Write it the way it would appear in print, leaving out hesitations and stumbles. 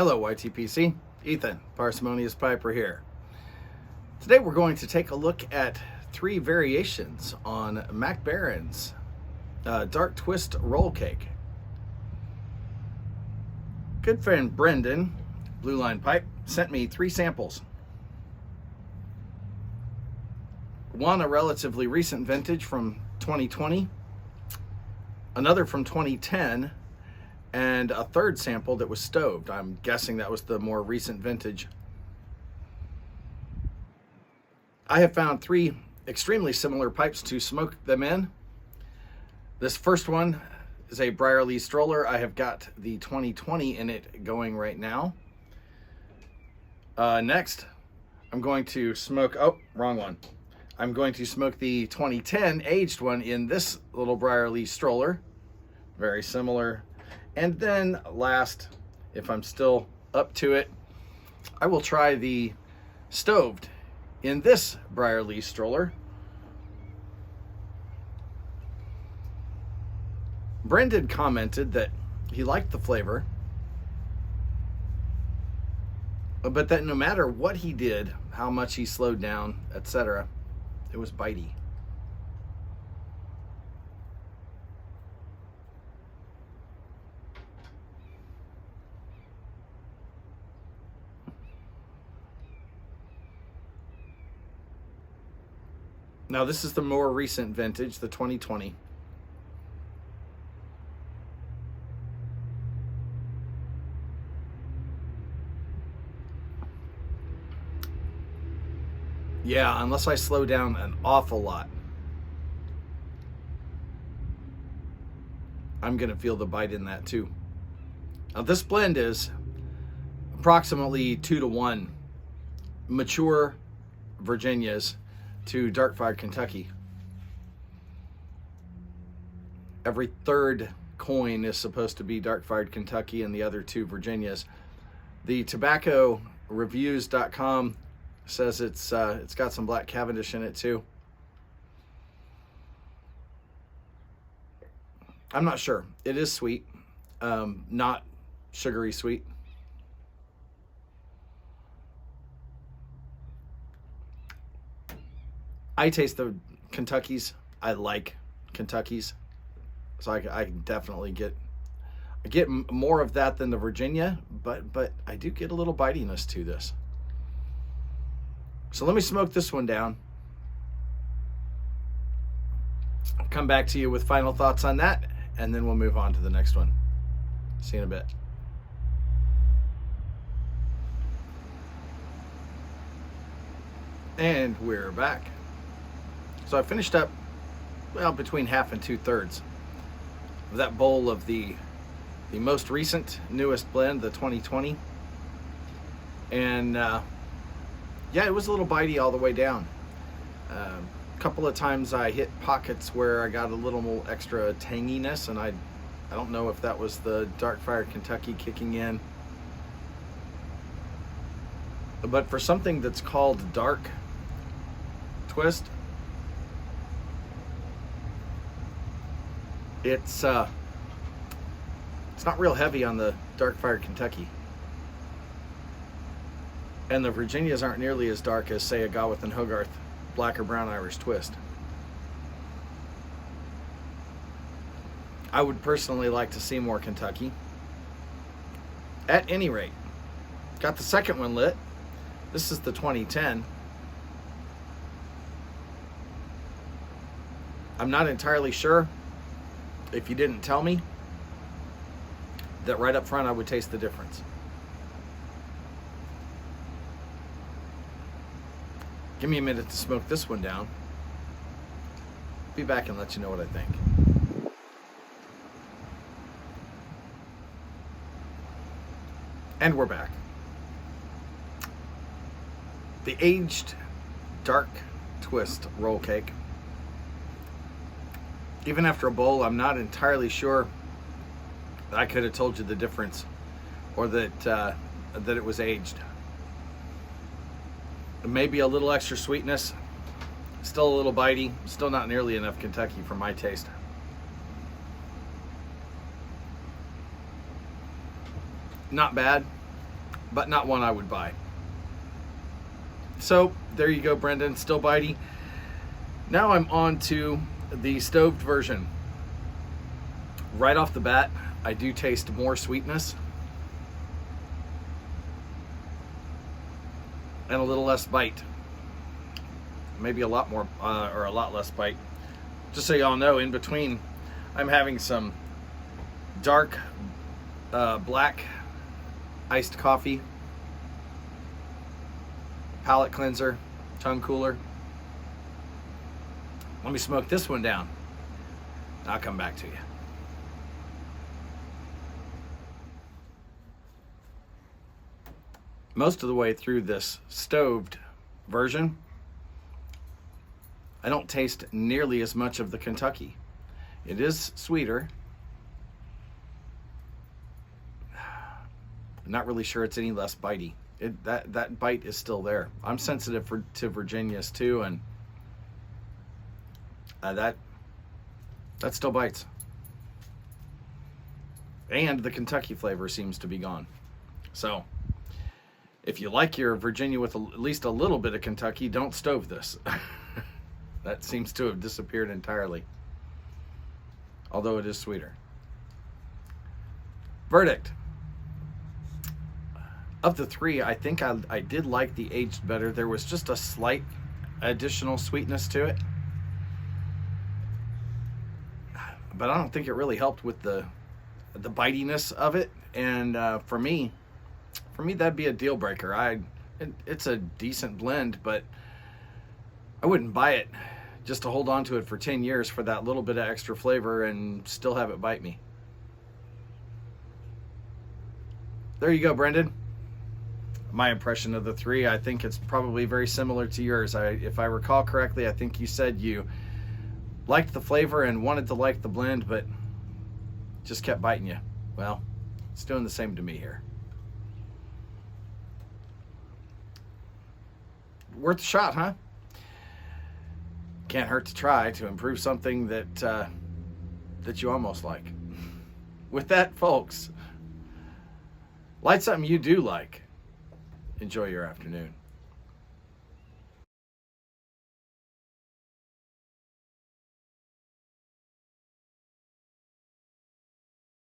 Hello YTPC, Ethan, Parsimonious Piper here. Today we're going to take a look at three variations on Baren's Dark Twist Roll Cake. Good friend Brendan, Blue Line Pipe, sent me three samples. One, a relatively recent vintage from 2020, another from 2010, and a third sample that was stoved. I'm guessing that was the more recent vintage. I have found three extremely similar pipes to smoke them in. This first one is a Briarly stroller. I have got the 2020 in it going right now. Next, I'm going to smoke, wrong one. I'm going to smoke the 2010 aged one in this little Briarly stroller. Very similar. And then last, if I'm still up to it, I will try the stoved in this Briarly stroller. Brendan commented that he liked the flavor, but that no matter what he did, how much he slowed down, etc., it was bitey. Now this is the more recent vintage, the 2020. Yeah, unless I slow down an awful lot, I'm gonna feel the bite in that too. Now this blend is approximately 2-to-1 mature Virginias to dark fired Kentucky. Every third coin is supposed to be dark fired Kentucky and the other two Virginias. The tobaccoreviews.com says it's got some black Cavendish in it too. I'm not sure. It is sweet, not sugary sweet. I taste the Kentuckies. I like Kentuckies, so I definitely get more of that than the Virginia, but I do get a little bitiness to this. So let me smoke this one down. I'll come back to you with final thoughts on that, and then we'll move on to the next one. See you in a bit. And we're back. So I finished up, well, between half and 2/3 of that bowl of the most recent, newest blend, the 2020. And yeah, it was a little bitey all the way down. A couple of times I hit pockets where I got a little more extra tanginess, and I don't know if that was the dark fired Kentucky kicking in. But for something that's called dark twist, it's not real heavy on the dark fired Kentucky. And the Virginias aren't nearly as dark as, say, a Gawith and Hogarth black or brown Irish twist. I would personally like to see more Kentucky. At any rate, got the second one lit. This is the 2010. I'm not entirely sure, if you didn't tell me, that right up front I would taste the difference. Give me a minute to smoke this one down. Be back and let you know what I think. And we're back. The aged dark twist roll cake. Even after a bowl, I'm not entirely sure that I could have told you the difference, or that it was aged. Maybe a little extra sweetness, still a little bitey, still not nearly enough Kentucky for my taste. Not bad. but not one I would buy. So there you go, Brendan, still bitey. Now I'm on to the stoved version. Right off the bat, I do taste more sweetness and a little less bite. Maybe a lot more, or a lot less bite. Just so y'all know, in between, I'm having some dark black iced coffee, palate cleanser, tongue cooler. Let me smoke this one down. I'll come back to you. Most of the way through this stoved version, I don't taste nearly as much of the Kentucky. It is sweeter. I'm not really sure it's any less bitey. That bite is still there. I'm sensitive to Virginias too, and that still bites. And the Kentucky flavor seems to be gone. So if you like your Virginia with at least a little bit of Kentucky, don't stove this. That seems to have disappeared entirely, although it is sweeter. Verdict. Of the three, I think I did like the aged better. There was just a slight additional sweetness to it, but I don't think it really helped with the bitiness of it. And for me, that'd be a deal breaker. It's a decent blend, but I wouldn't buy it just to hold on to it for 10 years for that little bit of extra flavor and still have it bite me. There you go, Brendan. My impression of the three, I think it's probably very similar to yours. If I recall correctly, I think you said you liked the flavor and wanted to like the blend, but just kept biting you. Well, it's doing the same to me here. Worth a shot, huh? Can't hurt to try to improve something that you almost like. With that, folks, light something you do like. Enjoy your afternoon.